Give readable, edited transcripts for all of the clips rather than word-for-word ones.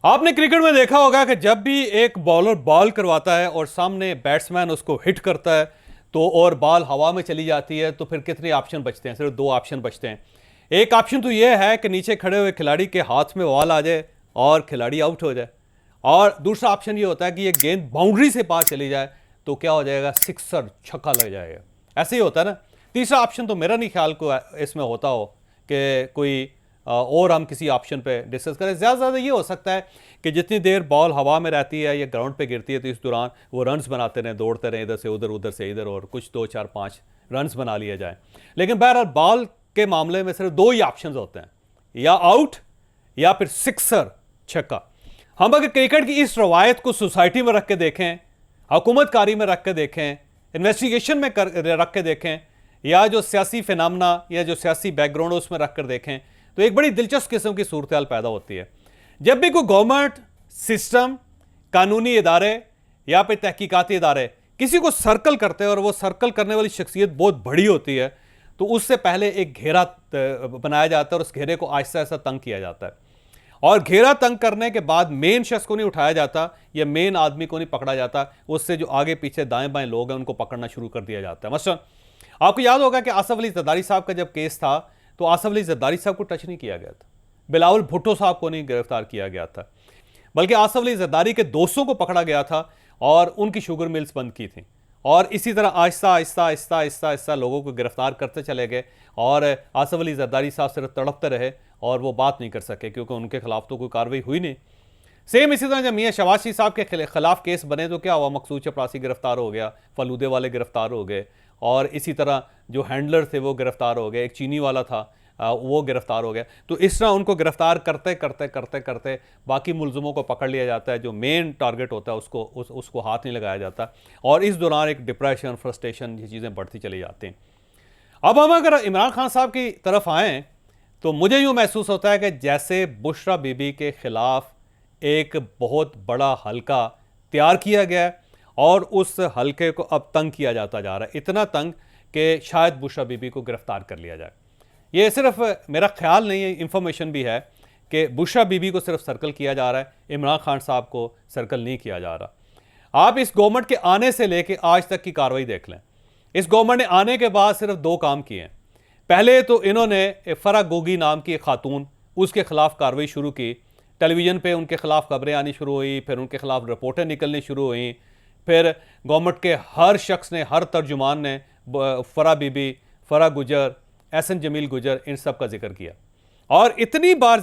आपने क्रिकेट में देखा होगा कि जब भी एक बॉलर बॉल करवाता है और सामने बैट्समैन उसको हिट करता है तो और बॉल हवा में चली जाती है तो फिर कितने ऑप्शन बचते हैं? सिर्फ दो ऑप्शन बचते हैं। एक ऑप्शन तो यह है कि नीचे खड़े हुए खिलाड़ी के हाथ में बॉल आ जाए और खिलाड़ी आउट हो जाए, और दूसरा ऑप्शन ये होता है कि ये गेंद बाउंड्री से पार चली जाए तो क्या हो जाएगा? सिक्सर, छक्का लग जाएगा। ऐसे ही होता है ना। तीसरा ऑप्शन तो मेरा नहीं ख्याल को इसमें होता हो कि कोई और हम किसी ऑप्शन पे डिस्कस करें। ज़्यादा ये हो सकता है कि जितनी देर बॉल हवा में रहती है या ग्राउंड पे गिरती है तो इस दौरान वो रन्स बनाते रहें, दौड़ते रहें, इधर से उधर, उधर से इधर, और कुछ 2 4 5 रन्स बना लिए जाए। लेकिन बहरहाल बॉल के मामले में सिर्फ दो ही ऑप्शन होते हैं, या आउट या फिर सिक्सर, छक्का। हम अगर क्रिकेट की इस रवायत को सोसाइटी में रख के देखें, हुकूमतकारी में रख के देखें, इन्वेस्टिगेशन में रख के देखें, या जो सियासी फिनामना या जो सियासी बैकग्राउंड उसमें रख कर देखें, तो एक बड़ी दिलचस्प किस्म की सूरत हाल पैदा होती है। जब भी कोई गवर्नमेंट सिस्टम, कानूनी इदारे या फिर तहकीकाती इदारे किसी को सर्कल करते हैं और वो सर्कल करने वाली शख्सियत बहुत बड़ी होती है, तो उससे पहले एक घेरा बनाया जाता है और उस घेरे को आहिस्ता आहिस्ता तंग किया जाता है। और घेरा तंग करने के बाद मेन शख्स को नहीं उठाया जाता या मेन आदमी को नहीं पकड़ा जाता, उससे जो आगे पीछे दाएं बाएं लोग हैं उनको पकड़ना शुरू कर दिया जाता है। मसलन आपको याद होगा कि आसफ अली जरदारी साहब का जब केस था तो आसफ अली जरदारी साहब को टच नहीं किया गया था, बिलावल भुट्टो साहब को नहीं गिरफ्तार किया गया था, बल्कि आसफ अली जरदारी के दोस्तों को पकड़ा गया था और उनकी शुगर मिल्स बंद की थी। और इसी तरह आहिस्ता आहिस्ता आहिस्ता आहिस्ता आहिस्ता लोगों को गिरफ्तार करते चले गए और आसफ अली जरदारी साहब सिर्फ तड़पते रहे और वो बात नहीं कर सके क्योंकि उनके खिलाफ तो कोई कार्रवाई हुई नहीं। सेम इसी तरह जब मियाँ शहबाज शरीफ साहब के खिलाफ केस बने तो क्या हुआ? मकसूद चपरासी गिरफ्तार हो गया, फलूदे वाले गिरफ्तार हो गए, और इसी तरह जो हैंडलर थे वो गिरफ्तार हो गए, एक चीनी वाला था वो गिरफ्तार हो गया। तो इस तरह उनको गिरफ्तार करते करते करते करते बाकी मुलजमों को पकड़ लिया जाता है, जो मेन टारगेट होता है उसको हाथ नहीं लगाया जाता, और इस दौरान एक डिप्रेशन, फ्रस्ट्रेशन, ये चीज़ें बढ़ती चली जाती हैं। अब हम अगर इमरान खान साहब की तरफ आएँ तो मुझे यूँ महसूस होता है कि जैसे बुशरा बीबी के ख़िलाफ़ एक बहुत बड़ा हल्का तैयार किया गया है और उस हल्के को अब तंग किया जाता जा रहा है, इतना तंग कि शायद बुशरा बीबी को गिरफ्तार कर लिया जाए। ये सिर्फ मेरा ख्याल नहीं है, इंफॉर्मेशन भी है कि बुशरा बीबी को सिर्फ सर्कल किया जा रहा है, इमरान खान साहब को सर्कल नहीं किया जा रहा। आप इस गवर्नमेंट के आने से लेके आज तक की कार्रवाई देख लें। इस गवर्नमेंट ने आने के बाद सिर्फ दो काम किए हैं। पहले तो इन्होंने फरा गोगी नाम की एक खातून, उसके खिलाफ कार्रवाई शुरू की, टेलीविज़न पे उनके खिलाफ खबरें आनी शुरू हुई, फिर उनके खिलाफ रिपोर्टें निकलनी शुरू हुई, फिर गवर्नमेंट के हर शख्स ने, हर तर्जुमान ने फरा बीबी, फरा गुजर, एहसन जमील गुजर, इन सब का जिक्र किया, और इतनी बार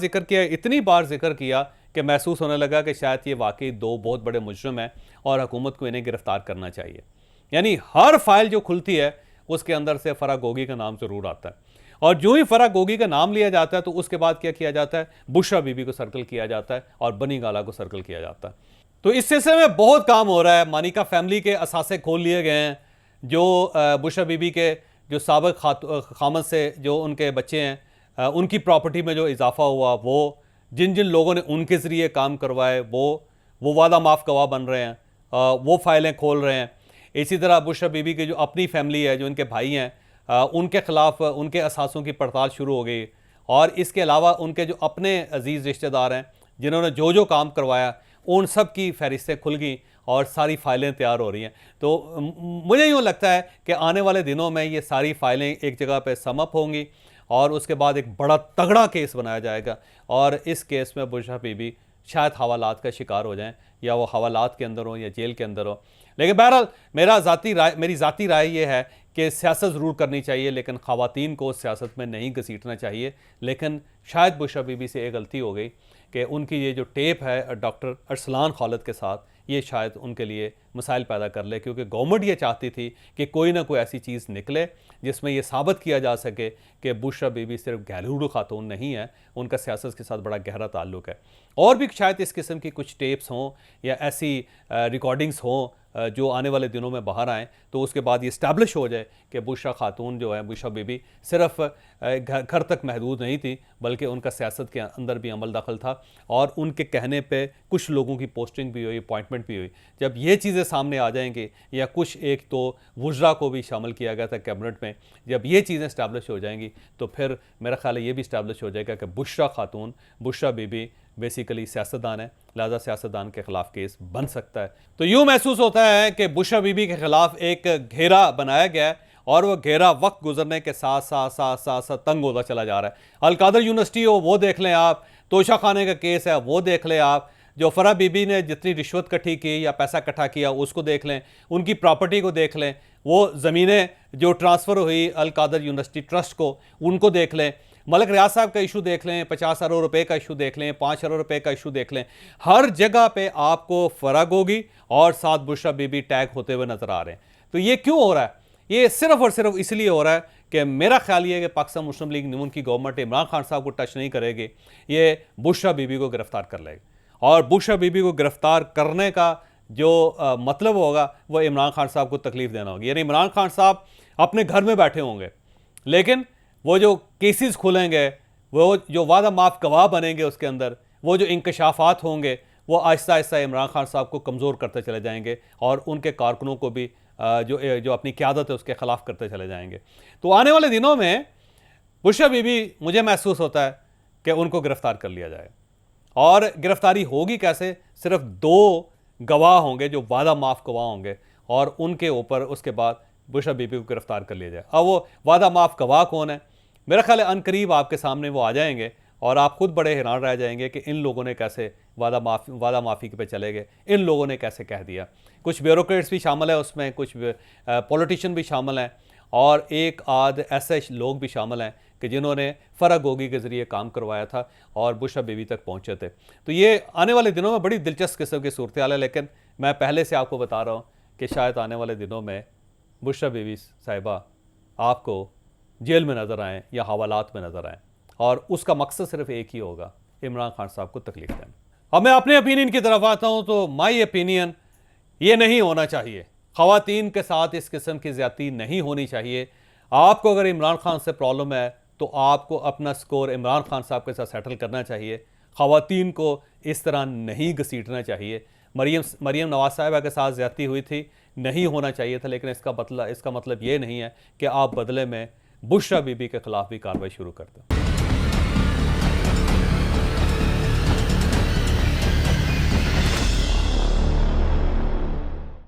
जिक्र किया कि महसूस होने लगा कि शायद ये वाकई दो बहुत बड़े मुजरिम हैं और हुकूमत को इन्हें गिरफ्तार करना चाहिए। यानी हर फाइल जो खुलती है उसके अंदर से फरा गोगी का नाम ज़रूर आता है, और जो ही फरा गोगी का नाम लिया जाता है तो उसके बाद क्या किया जाता है? बुशरा बीबी को सर्कल किया जाता है और बनी गाला को सर्कल किया जाता है। तो इस सिलसिले में बहुत काम हो रहा है। मानिका फैमिली के असासे खोल लिए गए हैं, जो बुशरा बीबी के जो साबिक खामद से जो उनके बच्चे हैं उनकी प्रॉपर्टी में जो इजाफा हुआ, वो जिन जिन लोगों ने उनके ज़रिए काम करवाए वो वादा माफ़ गवाह बन रहे हैं, वो फाइलें खोल रहे हैं। इसी तरह बुशरा बीबी की जो अपनी फैमिली है, जो इनके भाई हैं, उनके ख़िलाफ़ उनके असासों की पड़ताल शुरू हो गई, और इसके अलावा उनके जो अपने अजीज़ रिश्तेदार हैं जिन्होंने जो जो काम करवाया उन सब की फहरिस्तें खुल गई और सारी फाइलें तैयार हो रही हैं। तो मुझे यूँ लगता है कि आने वाले दिनों में ये सारी फाइलें एक जगह पे समअप होंगी और उसके बाद एक बड़ा तगड़ा केस बनाया जाएगा, और इस केस में बुशरा बीबी शायद हवालात का शिकार हो जाएं, या वो हवालात के अंदर हो या जेल के अंदर हो। लेकिन बहरहाल मेरी ज़ाती राय ये है कि सियासत ज़रूर करनी चाहिए, लेकिन ख़वातीन को सियासत में नहीं घसीटना चाहिए। लेकिन शायद बुशरा बीबी से एक गलती हो गई कि उनकी ये जो टेप है डॉक्टर अरसलान खालिद के साथ, ये शायद उनके लिए मसाइल पैदा कर ले, क्योंकि गवर्नमेंट ये चाहती थी कि कोई ना कोई ऐसी चीज़ निकले जिसमें यह साबित किया जा सके कि बुशरा बीबी सिर्फ घरेलू खातून नहीं है, उनका सियासत के साथ बड़ा गहरा ताल्लुक़ है। और भी शायद इस किस्म की कुछ टेप्स हों या ऐसी रिकॉर्डिंग्स हों जो आने वाले दिनों में बाहर आएँ, तो उसके बाद ये इस्टेब्लिश हो जाए कि बुशरा खातून जो है, बुशरा बीबी सिर्फ घर तक महदूद नहीं थी, बल्कि उनका सियासत के अंदर भी अमल दखल था, और उनके कहने पे कुछ लोगों की पोस्टिंग भी हुई, अपॉइंटमेंट भी हुई। जब ये चीज़ें सामने आ जाएंगी, या कुछ एक तो वुज़रा को भी शामिल किया गया था कैबिनेट में, जब ये चीज़ें इस्टेब्लिश हो जाएंगी तो फिर मेरा ख्याल है ये भी इस्टेब्लिश हो जाएगा कि बुशरा खातून, बुशरा बीबी बेसिकली सियासतदान है, लिहाजा सियासतदान के खिलाफ केस बन सकता है। तो यूँ महसूस होता है कि बुशरा बीबी के खिलाफ एक घेरा बनाया गया है और वह घेरा वक्त गुजरने के साथ साथ साथ साथ साथ तंग होता चला जा रहा है। अल-कादर यूनिवर्सिटी हो वो देख लें आप, तोशा खाने का केस है वो देख लें आप, जो फरा बीबी ने जितनी रिश्वत इकट्ठी की या पैसा इकट्ठा किया उसको देख लें, उनकी प्रॉपर्टी को देख लें, वो ज़मीनें जो ट्रांसफ़र हुई अल-कादर यूनिवर्सिटी ट्रस्ट को उनको देख लें, मलिक रियाज साहब का इशू देख लें, 50 अरब रुपए का इशू देख लें, 5 अरब रुपए का इशू देख लें, हर जगह पे आपको फराग होगी और साथ बुशरा बीबी टैग होते हुए नजर आ रहे हैं। तो ये क्यों हो रहा है? ये सिर्फ और सिर्फ इसलिए हो रहा है कि मेरा ख्याल ये है कि पाकिस्तान मुस्लिम लीग नून की गवर्नमेंट इमरान खान साहब को टच नहीं करेगी, ये बुशरा बीबी को गिरफ्तार कर लेगी और बुशरा बीबी को गिरफ्तार करने का जो मतलब होगा वह इमरान खान साहब को तकलीफ देना होगी। यानी इमरान खान साहब अपने घर में बैठे होंगे, लेकिन वो जो केसेस खुलेंगे, वो जो वादा माफ गवाह बनेंगे उसके अंदर, वो जो इंकशाफात होंगे वो आहिस्ता आहिस्ता इमरान खान साहब को कमज़ोर करते चले जाएंगे और उनके कारकुनों को भी जो अपनी क़यादत है उसके ख़िलाफ़ करते चले जाएंगे। तो आने वाले दिनों में बुशरा बीबी मुझे महसूस होता है कि उनको गिरफ़्तार कर लिया जाए और गिरफ़्तारी होगी कैसे? सिर्फ 2 गवाह होंगे जो वादा माफ गवाह होंगे और उनके ऊपर उसके बाद बुशरा बीबी को गिरफ्तार कर लिया जाए। अब वो वादा माफ गवाह कौन है? मेरा ख्याल है अनकरीब आपके सामने वो आ जाएंगे और आप खुद बड़े हैरान रह जाएंगे कि इन लोगों ने कैसे वादा माफ़ी पे चले गए, इन लोगों ने कैसे कह दिया। कुछ ब्यूरोक्रेट्स भी शामिल है उसमें, कुछ पॉलिटिशियन भी शामिल हैं और एक आध ऐसे लोग भी शामिल हैं कि जिन्होंने फराग गोगी के ज़रिए काम करवाया था और बुशरा बीबी तक पहुँचे थे। तो ये आने वाले दिनों में बड़ी दिलचस्प किस्म की सूरत हाल है, लेकिन मैं पहले से आपको बता रहा हूँ कि शायद आने वाले दिनों में बुशरा बीबी साहिबा आपको जेल में नज़र आएँ या हवालात में नज़र आएँ और उसका मकसद सिर्फ एक ही होगा, इमरान खान साहब को तकलीफ देना। अब मैं अपने ओपिनियन की तरफ आता हूँ तो माई ओपिनियन ये नहीं होना चाहिए, ख़वातीन के साथ इस किस्म की ज़्यादती नहीं होनी चाहिए। आपको अगर इमरान खान से प्रॉब्लम है तो आपको अपना स्कोर इमरान खान साहब के साथ सेटल करना चाहिए, ख़वातीन को इस तरह नहीं घसीटना चाहिए। मरीम नवाज साहिबा के साथ ज़्यादती हुई थी, नहीं होना चाहिए था, लेकिन इसका मतलब ये नहीं है कि आप बदले में बुशरा बीबी के ख़िलाफ़ भी कार्रवाई शुरू कर दें।